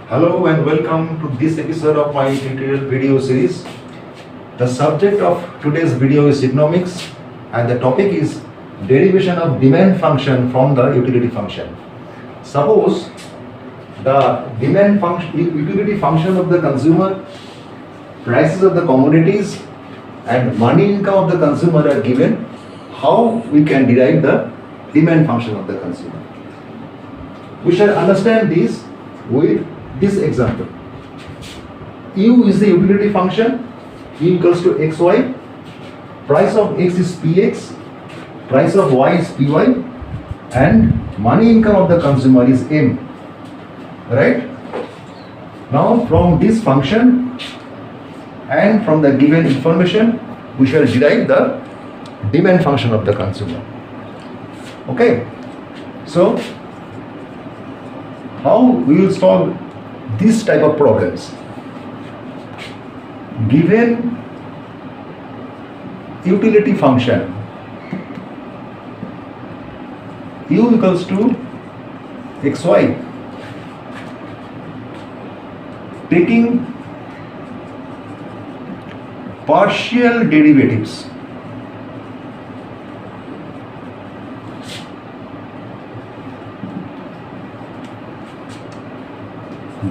Hello and welcome to this episode of my tutorial video series. The subject of today's video is economics and the topic is derivation of demand function from the utility function. Suppose the demand function, utility function of the consumer, prices of the commodities and money income of the consumer are given. How we can derive the demand function of the consumer? We shall understand this with this example. U is the utility function, U equals to xy, price of x is px, price of y is py, and money income of the consumer is m. Right? Now from this function and from the given information, we shall derive the demand function of the consumer. Okay? So how we will solve this type of problems? Given utility function u equals to xy, taking partial derivatives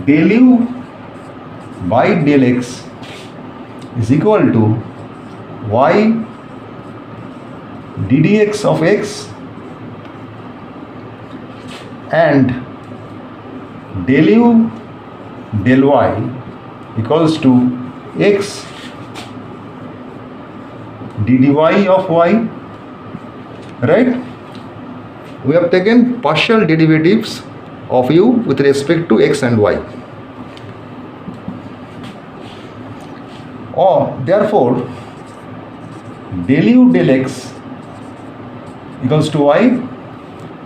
del u by del x is equal to y ddx of x and del u del y equals to x dy of y. Right? We have taken partial derivatives of u with respect to x and y. Or therefore del u del x equals to y,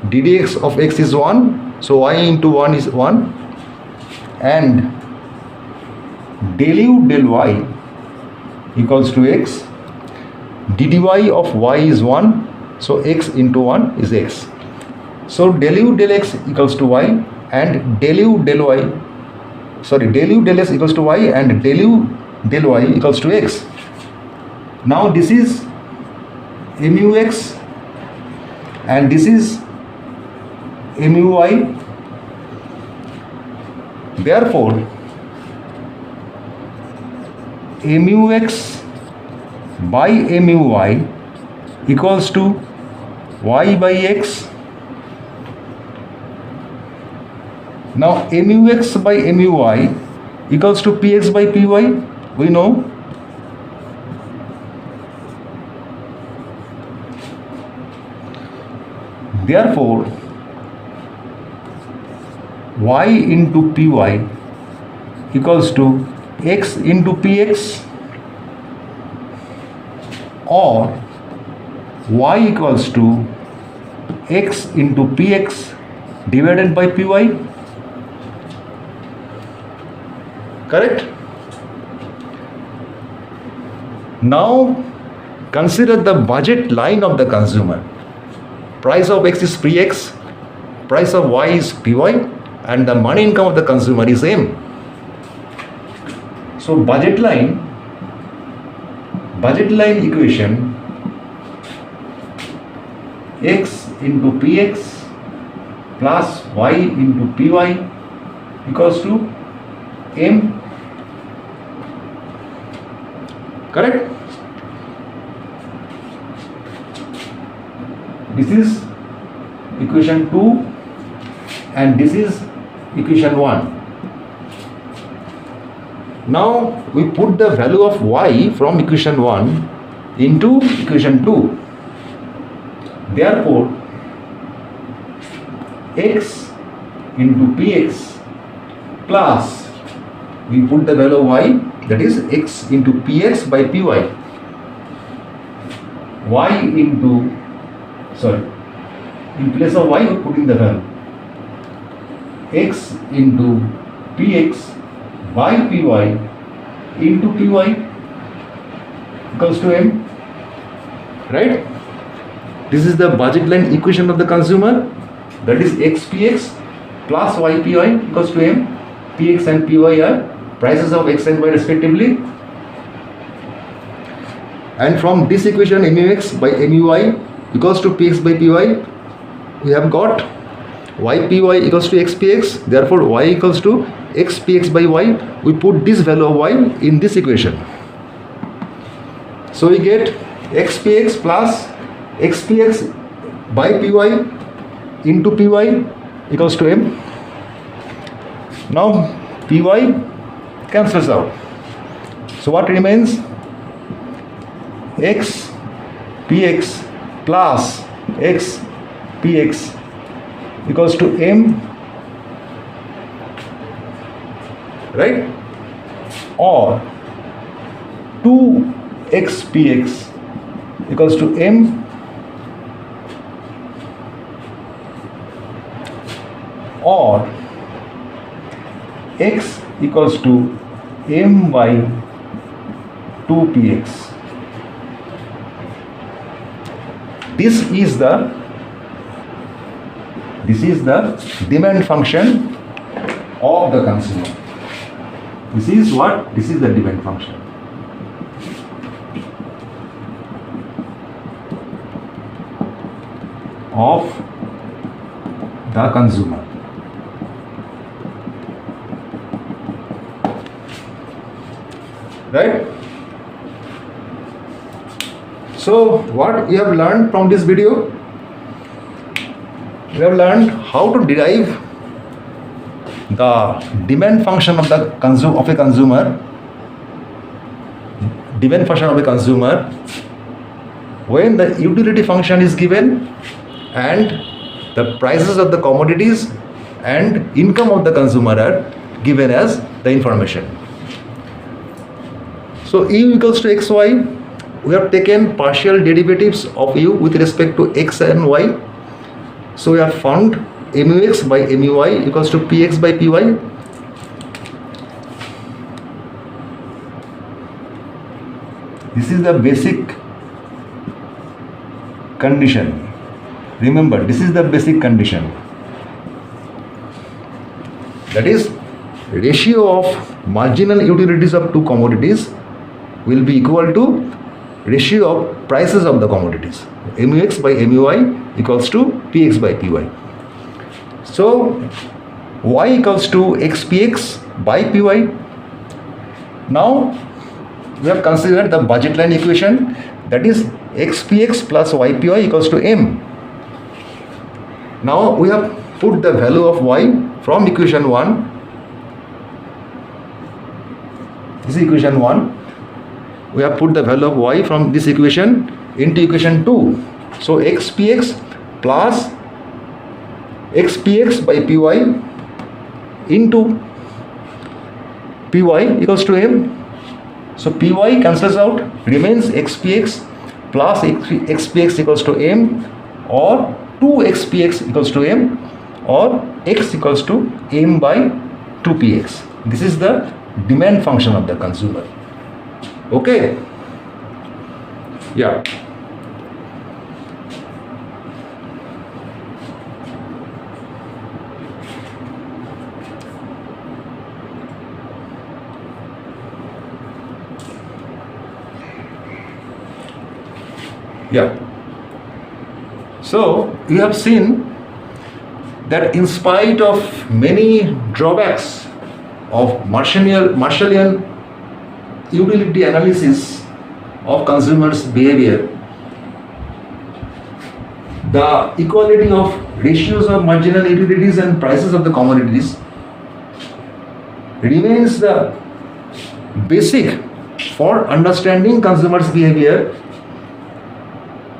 ddx of x is 1, so y into 1 is 1, and del u del y equals to x, ddy of y is 1, so x into 1 is x. So del u del x equals to y and del u del y, del u del x equals to y and del u del y equals to x. Now this is mu x and this is mu y. Therefore mu x by mu y equals to y by x. Now mu x by mu y equals to px by py, we know. Therefore y into py equals to x into px, or y equals to x into px divided by py. Correct? Now consider the budget line of the consumer. Price of x is px, price of y is py, and the money income of the consumer is m. So budget line equation, x into px plus y into py equals to m. Correct? This is equation 2 and this is equation 1. Now we put the value of y from equation 1 into equation 2. Therefore x into px plus, we put the value of y, that is x into px by py, y into, in place of y we put in the value x into px by py into py equals to m. Right? This is the budget line equation of the consumer, that is xpx plus ypy equals to m. Px and Py are prices of x and y respectively. And from this equation mux by muy equals to Px by Py, we have got ypy equals to xpx, therefore y equals to xpx by y. We put this value of y in this equation. So we get xpx plus xpx by py into py equals to m. Now py cancels out. So what remains? X px plus x px equals to m, right? Or 2x px equals to m, or x equals to m by 2px. This is the demand function of the consumer. This is what? This is the demand function. Of the consumer. Right? So what we have learned from this video? We have learned how to derive the demand function of the consumer. Demand function of a consumer when the utility function is given and the prices of the commodities and income of the consumer are given as the information. So u equals to xy, we have taken partial derivatives of u with respect to x and y. So we have found mux by muy equals to px by py. This is the basic condition. Remember, this is the basic condition. That is, ratio of marginal utilities of two commodities will be equal to ratio of prices of the commodities. Mux by muy equals to px by py. So y equals to xpx by py. Now we have considered the budget line equation, that is xpx plus ypy equals to m. Now we have put the value of y from equation 1. This is equation 1. We have put the value of y from this equation into equation 2. So xpx plus xpx by py into py equals to m. So py cancels out, remains xpx plus xpx equals to m, or 2xpx equals to m, or x equals to m by 2px. This is the demand function of the consumer. Okay? Yeah. Yeah. So you have seen that in spite of many drawbacks of Marshallian utility analysis of consumers' behavior, the equality of ratios of marginal utilities and prices of the commodities remains the basic for understanding consumers' behavior,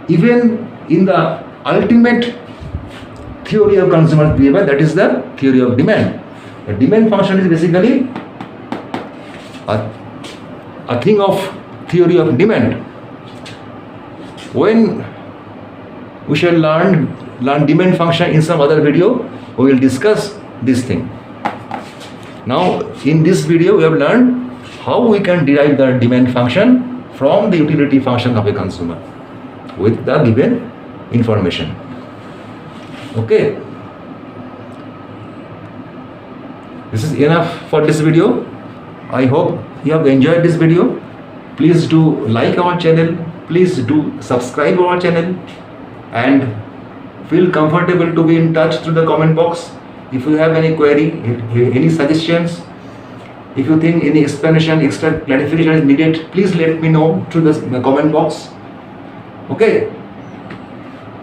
even in the ultimate theory of consumer behavior, that is the theory of demand. The demand function is basically a thing of theory of demand. When we shall learn demand function in some other video, we will discuss this thing. Now in this video we have learned how we can derive the demand function from the utility function of a consumer with the given information. Okay. This is enough for this video. I hope you have enjoyed this video. Please do like our channel, please do subscribe our channel, and feel comfortable to be in touch through the comment box. If you have any query, any suggestions, if you think any explanation, extra clarification is needed, please let me know through the comment box. Okay?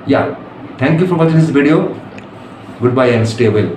Yeah. Thank you for watching this video. Goodbye and stay well.